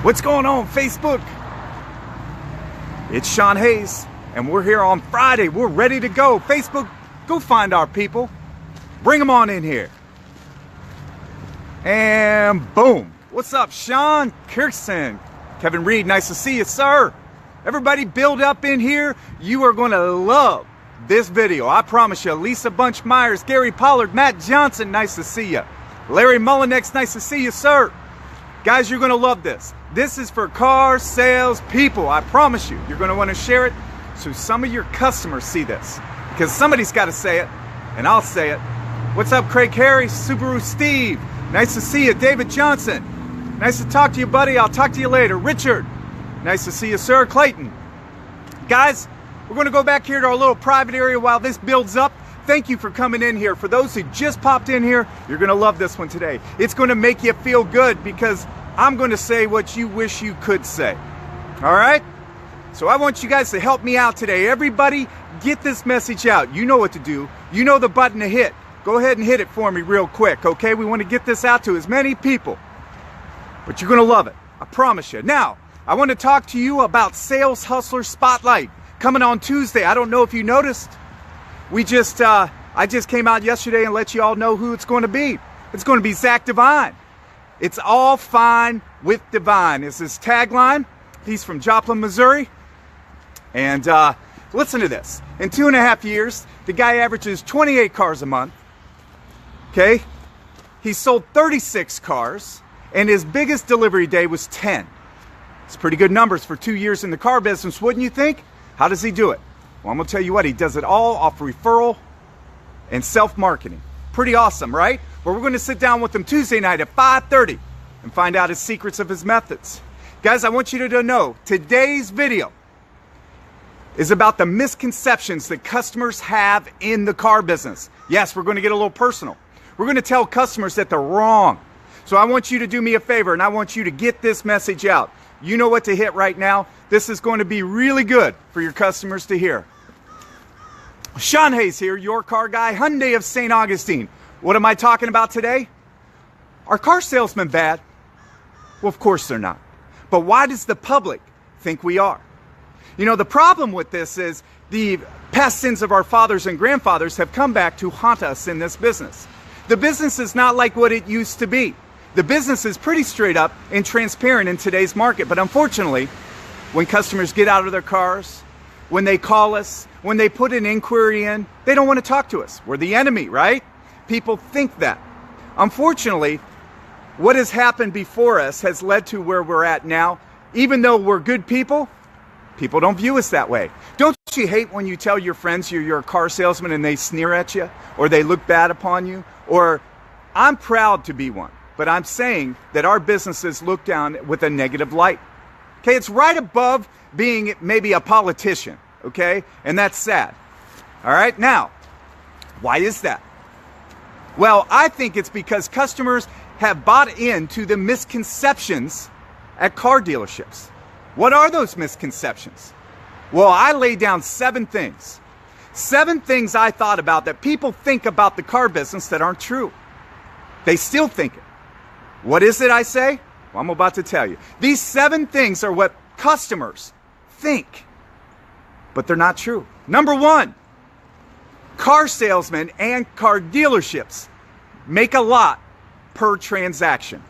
What's going on, Facebook? It's Shawn Hayes, and we're here on Friday. We're ready to go. Facebook, go find our people. Bring them on in here. And boom. What's up, Sean Kirsten? Kevin Reed, nice to see you, sir. Everybody build up in here. You are going to love this video. I promise you. Lisa Bunch Myers, Gary Pollard, Matt Johnson, nice to see you. Larry Mullinex, nice to see you, sir. Guys, you're going to love this. This is for car sales people. I promise you. You're going to want to share it so some of your customers see this. Because somebody's got to say it, and I'll say it. What's up, Craig Harry, Subaru Steve? Nice to see you. David Johnson. Nice to talk to you, buddy. I'll talk to you later. Richard. Nice to see you, sir. Clayton. Guys, we're going to go back here to our little private area while this builds up. Thank you for coming in here. For those who just popped in here, you're going to love this one today. It's going to make you feel good because I'm going to say what you wish you could say. All right? So I want you guys to help me out today. Everybody, get this message out. You know what to do. You know the button to hit. Go ahead and hit it for me real quick, okay? We want to get this out to as many people. But you're going to love it. I promise you. Now, I want to talk to you about Sales Hustler Spotlight coming on Tuesday. I don't know if you noticed. I just came out yesterday and let you all know who it's going to be. It's going to be Zach Devine. It's all fine with Devine is his tagline. He's from Joplin, Missouri. And listen to this. In 2.5 years, the guy averages 28 cars a month. Okay? He sold 36 cars, and his biggest delivery day was 10. It's pretty good numbers for 2 years in the car business, wouldn't you think? How does he do it? Well, I'm going to tell you what, he does it all off referral and self-marketing. Pretty awesome, right? Well, we're going to sit down with him Tuesday night at 5:30 and find out his secrets of his methods. Guys, I want you to know today's video is about the misconceptions that customers have in the car business. Yes, we're going to get a little personal. We're going to tell customers that they're wrong. So I want you to do me a favor, and I want you to get this message out. You know what to hit right now. This is going to be really good for your customers to hear. Shawn Hayes here, your car guy, Hyundai of St. Augustine. What am I talking about today? Are car salesmen bad? Well, of course they're not. But why does the public think we are? You know, the problem with this is the past sins of our fathers and grandfathers have come back to haunt us in this business. The business is not like what it used to be. The business is pretty straight up and transparent in today's market. But unfortunately, when customers get out of their cars, when they call us, when they put an inquiry in, they don't want to talk to us. We're the enemy, right? People think that. Unfortunately, what has happened before us has led to where we're at now. Even though we're good people, people don't view us that way. Don't you hate when you tell your friends you're a car salesman and they sneer at you or they look bad upon you? Or I'm proud to be one, but I'm saying that our businesses look down with a negative light. Okay, it's right above being maybe a politician, okay? And that's sad. All right, now, why is that? Well, I think it's because customers have bought into the misconceptions at car dealerships. What are those misconceptions? Well, I laid down 7 things. 7 things I thought about that people think about the car business that aren't true. They still think it. What is it I say? Well, I'm about to tell you. These 7 things are what customers think, but they're not true. Number 1, car salesmen and car dealerships make a lot per transaction.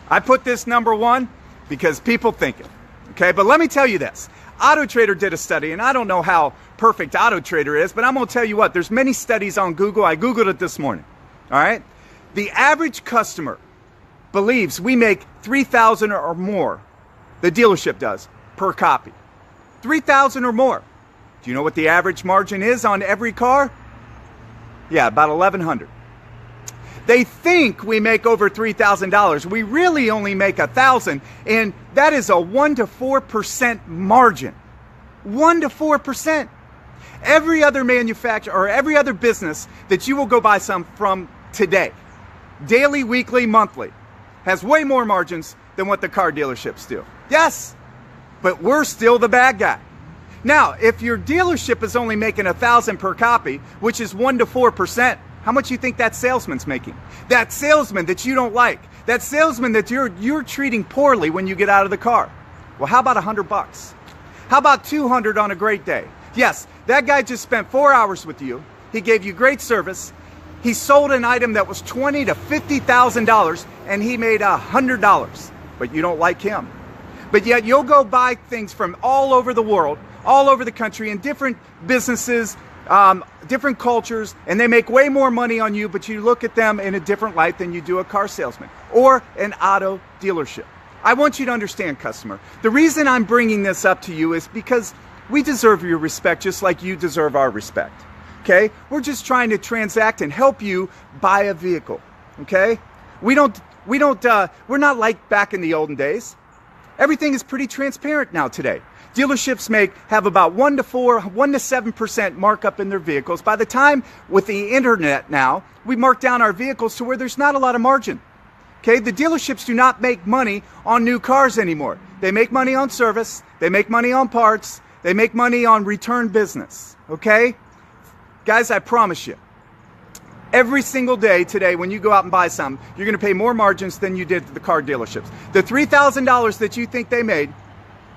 I put this number 1 because people think it. Okay, but let me tell you this. Auto Trader did a study, and I don't know how perfect Auto Trader is, but I'm going to tell you what. There's many studies on Google. I Googled it this morning. All right? The average customer believes we make $3,000 or more, the dealership does, per copy. $3,000 or more. Do you know what the average margin is on every car? Yeah, about $1,100. They think we make over $3,000. We really only make $1,000, and that is a 1 to 4% margin. 1 to 4%. Every other manufacturer or every other business that you will go buy some from today, daily, weekly, monthly, has way more margins than what the car dealerships do. Yes, but we're still the bad guy. Now, if your dealership is only making $1,000 per copy, which is 1 to 4%, How much you think that salesman's making? That salesman that you don't like, that salesman that you're treating poorly when you get out of the car. Well, how about $100? How about $200 on a great day? Yes, that guy just spent 4 hours with you. He gave you great service. He sold an item that was $20,000 to $50,000 and he made $100, but you don't like him. But yet you'll go buy things from all over the world, all over the country, in different businesses, different cultures, and they make way more money on you, but you look at them in a different light than you do a car salesman or an auto dealership. I want you to understand, customer, the reason I'm bringing this up to you is because we deserve your respect just like you deserve our respect. Okay? We're just trying to transact and help you buy a vehicle. Okay? We're not like back in the olden days. Everything is pretty transparent now today. Dealerships have about 1 to 7% markup in their vehicles. By the time with the internet now, we mark down our vehicles to where there's not a lot of margin. Okay, the dealerships do not make money on new cars anymore. They make money on service, they make money on parts, they make money on return business. Okay? Guys, I promise you, every single day today when you go out and buy something, you're going to pay more margins than you did at the car dealerships. The $3,000 that you think they made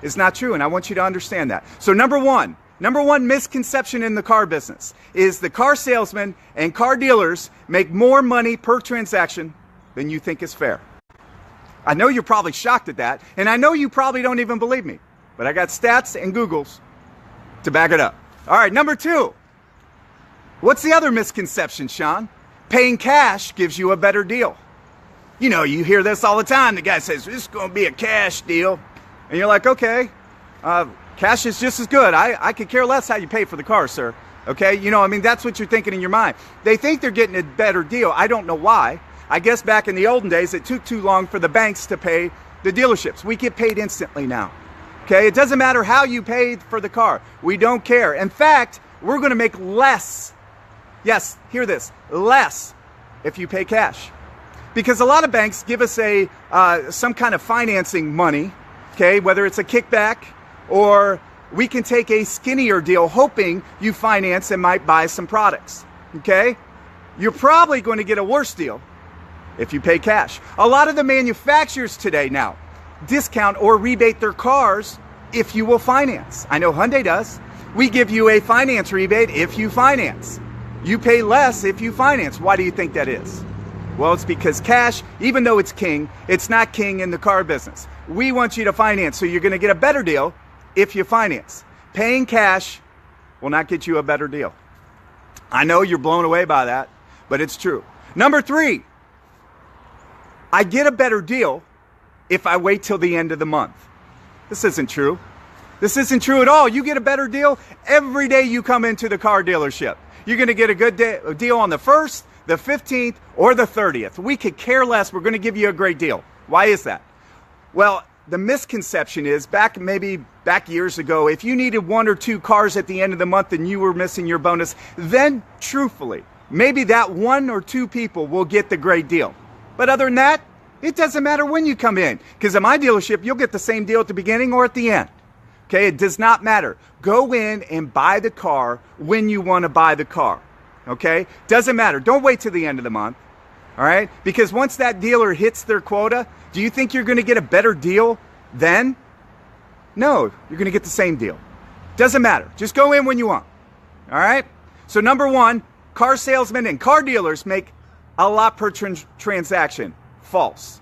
is not true, and I want you to understand that. So number one misconception in the car business is the car salesman and car dealers make more money per transaction than you think is fair. I know you're probably shocked at that, and I know you probably don't even believe me, but I got stats and Googles to back it up. All right, number two. What's the other misconception, Shawn? Paying cash gives you a better deal. You know, you hear this all the time. The guy says, this is going to be a cash deal. And you're like, okay, cash is just as good. I could care less how you pay for the car, sir. Okay, you know, I mean, that's what you're thinking in your mind. They think they're getting a better deal. I don't know why. I guess back in the olden days, it took too long for the banks to pay the dealerships. We get paid instantly now. Okay, it doesn't matter how you paid for the car. We don't care. In fact, we're going to make less. Yes, hear this, less if you pay cash. Because a lot of banks give us some kind of financing money, okay, whether it's a kickback or we can take a skinnier deal hoping you finance and might buy some products, okay? You're probably going to get a worse deal if you pay cash. A lot of the manufacturers today now discount or rebate their cars if you will finance. I know Hyundai does. We give you a finance rebate if you finance. You pay less if you finance. Why do you think that is? Well, it's because cash, even though it's king, it's not king in the car business. We want you to finance, so you're going to get a better deal if you finance. Paying cash will not get you a better deal. I know you're blown away by that, but it's true. Number three, I get a better deal if I wait till the end of the month. This isn't true. This isn't true at all. You get a better deal every day you come into the car dealership. You're going to get a good deal on the 1st, the 15th, or the 30th. We could care less. We're going to give you a great deal. Why is that? Well, the misconception is back years ago, if you needed 1 or 2 cars at the end of the month and you were missing your bonus, then truthfully, maybe that 1 or 2 people will get the great deal. But other than that, it doesn't matter when you come in. Because at my dealership, you'll get the same deal at the beginning or at the end. Okay, it does not matter. Go in and buy the car when you want to buy the car. Okay, doesn't matter. Don't wait till the end of the month. All right, because once that dealer hits their quota, do you think you're going to get a better deal then? No, you're going to get the same deal. Doesn't matter. Just go in when you want. All right, so number one, car salesmen and car dealers make a lot per transaction. False.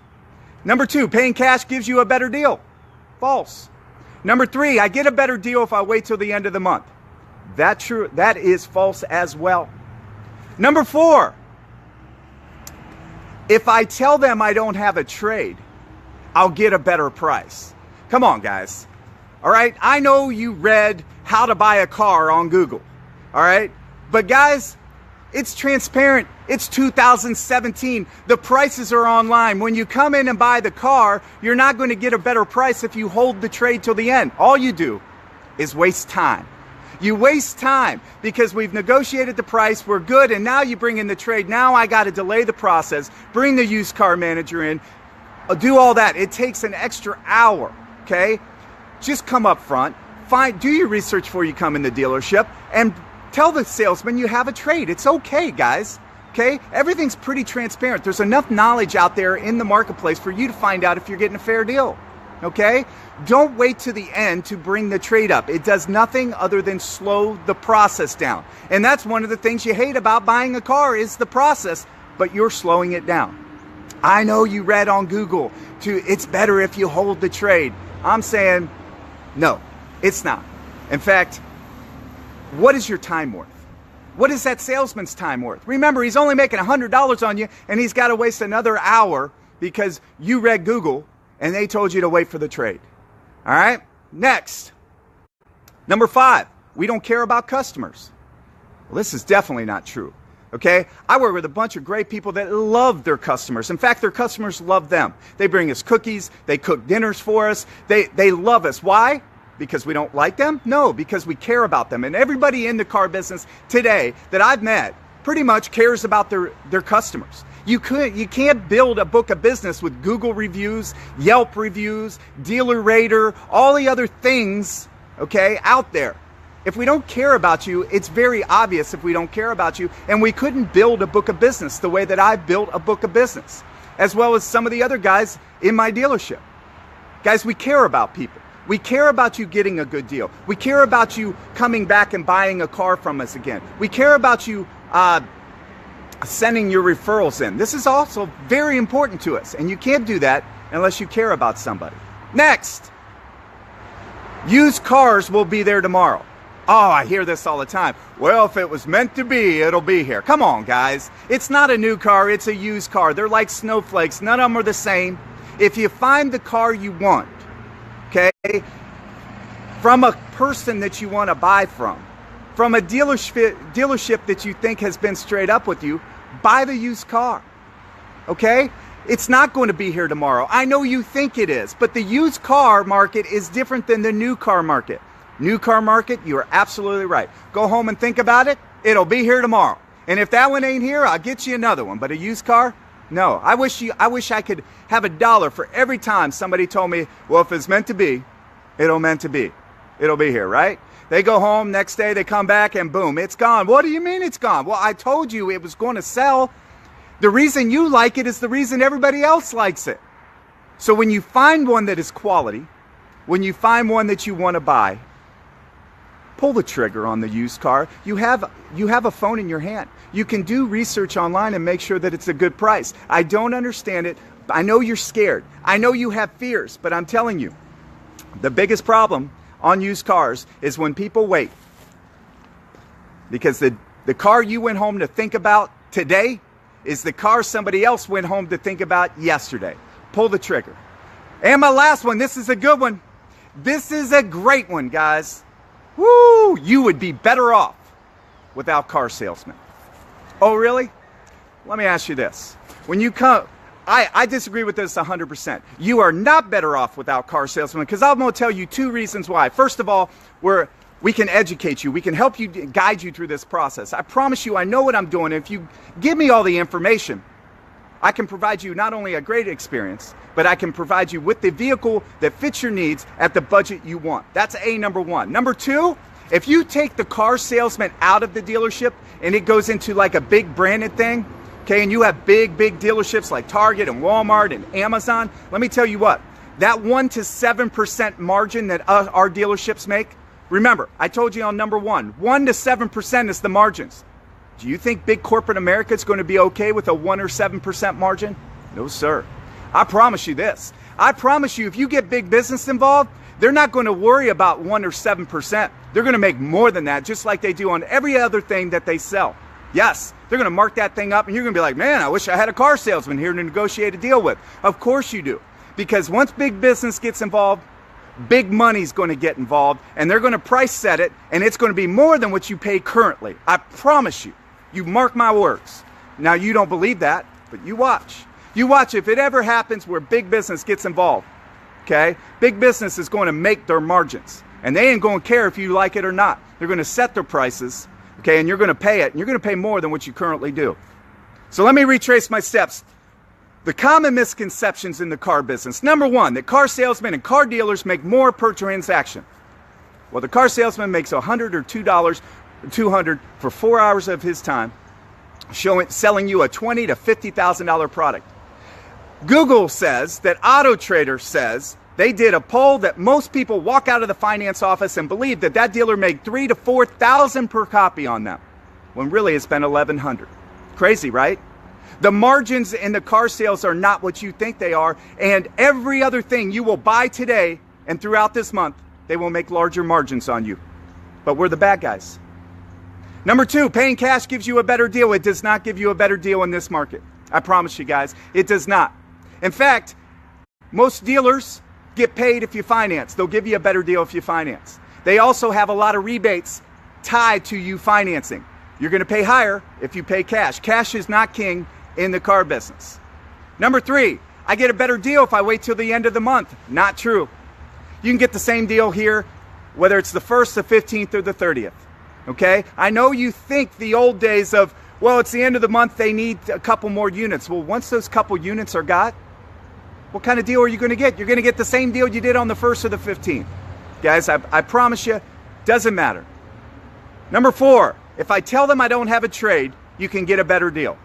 Number two, paying cash gives you a better deal. False. Number three, I get a better deal if I wait till the end of the month. That is false as well. Number four, if I tell them I don't have a trade, I'll get a better price. Come on, guys. All right, I know you read how to buy a car on Google. All right, but guys, it's transparent. It's 2017. The prices are online. When you come in and buy the car, you're not going to get a better price if you hold the trade till the end. All you do is waste time. You waste time because we've negotiated the price, we're good, and now you bring in the trade. Now I got to delay the process, bring the used car manager in, do all that. It takes an extra hour, okay? Just come up front, do your research before you come in the dealership, and tell the salesman you have a trade. It's okay, guys. Okay? Everything's pretty transparent. There's enough knowledge out there in the marketplace for you to find out if you're getting a fair deal. Okay? Don't wait to the end to bring the trade up. It does nothing other than slow the process down. And that's one of the things you hate about buying a car is the process, but you're slowing it down. I know you read on Google it's better if you hold the trade. I'm saying, no, it's not. In fact, what is your time worth? What is that salesman's time worth? Remember, he's only making $100 on you, and he's got to waste another hour because you read Google and they told you to wait for the trade. All right? Next. Number 5, we don't care about customers. Well, this is definitely not true. Okay? I work with a bunch of great people that love their customers. In fact, their customers love them. They bring us cookies. They cook dinners for us. They love us. Why? Because we don't like them? No, because we care about them. And everybody in the car business today that I've met pretty much cares about their customers. You can't build a book of business with Google reviews, Yelp reviews, Dealer Rater, all the other things, okay, out there. If we don't care about you, it's very obvious if we don't care about you, and we couldn't build a book of business the way that I built a book of business, as well as some of the other guys in my dealership. Guys, we care about people. We care about you getting a good deal. We care about you coming back and buying a car from us again. We care about you sending your referrals in. This is also very important to us, and you can't do that unless you care about somebody. Next, used cars will be there tomorrow. Oh, I hear this all the time. Well, if it was meant to be, it'll be here. Come on, guys. It's not a new car, it's a used car. They're like snowflakes. None of them are the same. If you find the car you want, okay, from a person that you want to buy from a dealership that you think has been straight up with you, buy the used car, okay? It's not going to be here tomorrow. I know you think it is, but the used car market is different than the new car market. New car market, you are absolutely right. Go home and think about it. It'll be here tomorrow. And if that one ain't here, I'll get you another one. But a used car? No. I wish I could have $1 for every time somebody told me, well, if it's meant to be, it'll meant to be. It'll be here, right? They go home, next day they come back and boom, it's gone. What do you mean it's gone? Well, I told you it was going to sell. The reason you like it is the reason everybody else likes it. So when you find one that is quality, when you find one that you want to buy, pull the trigger on the used car. You have a phone in your hand. You can do research online and make sure that it's a good price. I don't understand it. I know you're scared. I know you have fears, but I'm telling you, the biggest problem on used cars is when people wait. Because the car you went home to think about today is the car somebody else went home to think about yesterday. Pull the trigger. And my last one, this is a good one. This is a great one, guys. Woo! You would be better off without car salesmen. Oh, really? Let me ask you this. When you come, I disagree with this 100%. You are not better off without car salesmen, because I'm going to tell you 2 reasons why. First of all, we can educate you. We can help you, guide you through this process. I promise you, I know what I'm doing. If you give me all the information, I can provide you not only a great experience, but I can provide you with the vehicle that fits your needs at the budget you want. That's number 1. Number 2, if you take the car salesman out of the dealership and it goes into like a big branded thing, okay, and you have big dealerships like Target and Walmart and Amazon, let me tell you what, that 1 to 7% margin that our dealerships make, remember, I told you on number 1 to 7% is the margins. Do you think big corporate America is going to be okay with a 1 or 7% margin? No, sir. I promise you this. I promise you, if you get big business involved, they're not going to worry about 1 or 7%. They're going to make more than that, just like they do on every other thing that they sell. Yes, they're going to mark that thing up, and you're going to be like, man, I wish I had a car salesman here to negotiate a deal with. Of course you do. Because once big business gets involved, big money's going to get involved, and they're going to price set it, and it's going to be more than what you pay currently. I promise you. You mark my words. Now, you don't believe that, but you watch. You watch if it ever happens where big business gets involved, okay? Big business is going to make their margins, and they ain't going to care if you like it or not. They're going to set their prices, okay, and you're going to pay it, and you're going to pay more than what you currently do. So let me retrace my steps. The common misconceptions in the car business. Number 1, that car salesmen and car dealers make more per transaction. Well, the car salesman makes $100 or $200 for 4 hours of his time, selling you a $20,000 to $50,000 product. Google says that Auto Trader says they did a poll that most people walk out of the finance office and believe that that dealer made $3,000 to $4,000 per copy on them, when really it's been $1,100. Crazy, right? The margins in the car sales are not what you think they are, and every other thing you will buy today and throughout this month, they will make larger margins on you. But we're the bad guys. Number two, paying cash gives you a better deal. It does not give you a better deal in this market. I promise you guys, it does not. In fact, most dealers get paid if you finance. They'll give you a better deal if you finance. They also have a lot of rebates tied to you financing. You're going to pay higher if you pay cash. Cash is not king in the car business. Number three, I get a better deal if I wait till the end of the month. Not true. You can get the same deal here, whether it's the 1st, the 15th, or the 30th. Okay? I know you think the old days of, well, it's the end of the month, they need a couple more units. Well, once those couple units are got, what kind of deal are you going to get? You're going to get the same deal you did on the 1st or the 15th. Guys, I promise you, doesn't matter. Number four, if I tell them I don't have a trade, you can get a better deal.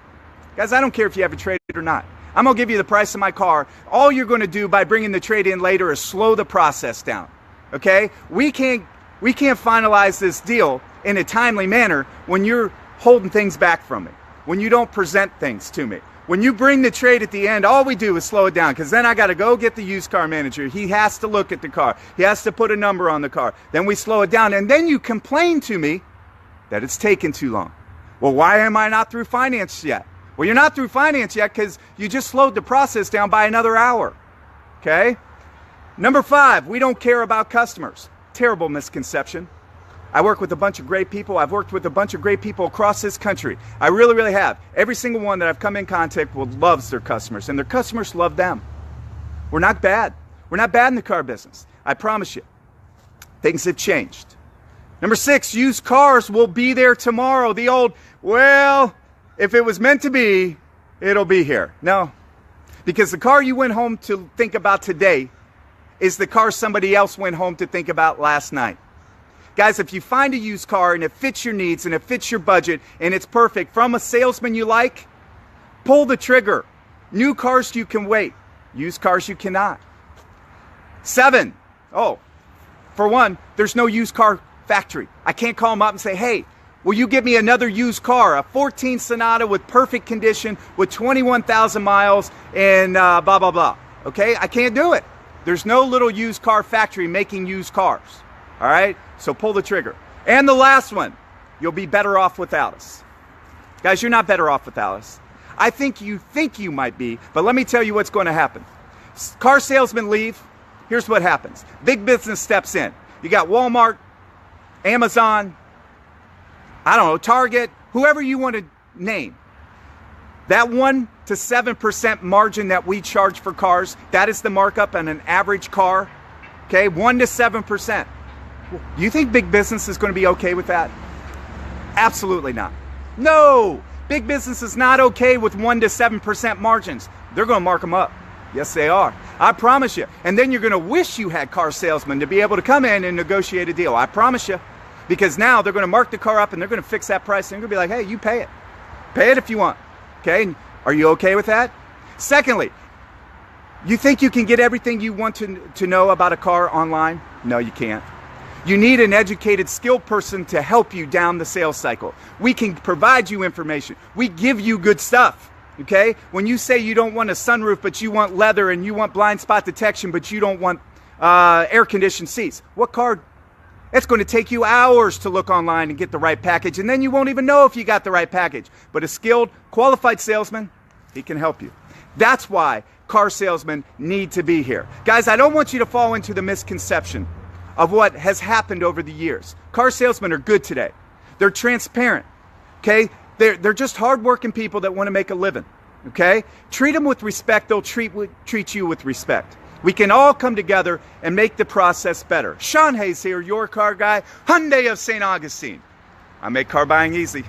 Guys, I don't care if you have a trade or not. I'm going to give you the price of my car. All you're going to do by bringing the trade in later is slow the process down. Okay? We can't finalize this deal in a timely manner when you're holding things back from me, when you don't present things to me. When you bring the trade at the end, all we do is slow it down, because then I got to go get the used car manager. He has to look at the car. He has to put a number on the car. Then we slow it down, and then you complain to me that it's taken too long. Well, why am I not through finance yet? Well, you're not through finance yet because you just slowed the process down by another hour. Okay? Number five, we don't care about customers. Terrible misconception. I work with a bunch of great people. I've worked with a bunch of great people across this country. I really, really have. Every single one that I've come in contact with loves their customers, and their customers love them. We're not bad. We're not bad in the car business. I promise you. Things have changed. Number six, used cars will be there tomorrow. The old, well, if it was meant to be, it'll be here. No, because the car you went home to think about today is the car somebody else went home to think about last night. Guys, if you find a used car and it fits your needs and it fits your budget and it's perfect from a salesman you like, pull the trigger. New cars you can wait. Used cars you cannot. Seven, for one, there's no used car factory. I can't call them up and say, hey, will you give me another used car, a 14 Sonata with perfect condition with 21,000 miles and blah, blah, blah. Okay, I can't do it. There's no little used car factory making used cars. All right, so pull the trigger. And the last one, you'll be better off without us. Guys, you're not better off without us. I think you might be, but let me tell you what's going to happen. Car salesmen leave. Here's what happens. Big business steps in. You got Walmart, Amazon, I don't know, Target, whoever you want to name. That 1% to 7% margin that we charge for cars, that is the markup on an average car. Okay, 1% to 7%. Do you think big business is going to be okay with that? Absolutely not. No, big business is not okay with 1% to 7% margins. They're going to mark them up. Yes, they are. I promise you. And then you're going to wish you had car salesmen to be able to come in and negotiate a deal. I promise you. Because now they're going to mark the car up and they're going to fix that price. And they're going to be like, hey, you pay it. Pay it if you want. Okay? Are you okay with that? Secondly, you think you can get everything you want to know about a car online? No, you can't. You need an educated, skilled person to help you down the sales cycle. We can provide you information. We give you good stuff. Okay? When you say you don't want a sunroof, but you want leather, and you want blind spot detection, but you don't want air-conditioned seats, what car? It's going to take you hours to look online and get the right package, and then you won't even know if you got the right package. But a skilled, qualified salesman, he can help you. That's why car salesmen need to be here. Guys, I don't want you to fall into the misconception of what has happened over the years. Car salesmen are good today. They're transparent. Okay? They're just hardworking people that want to make a living. Okay? Treat them with respect. They'll treat you with respect. We can all come together and make the process better. Shawn Hayes here, your car guy, Hyundai of St. Augustine. I make car buying easy.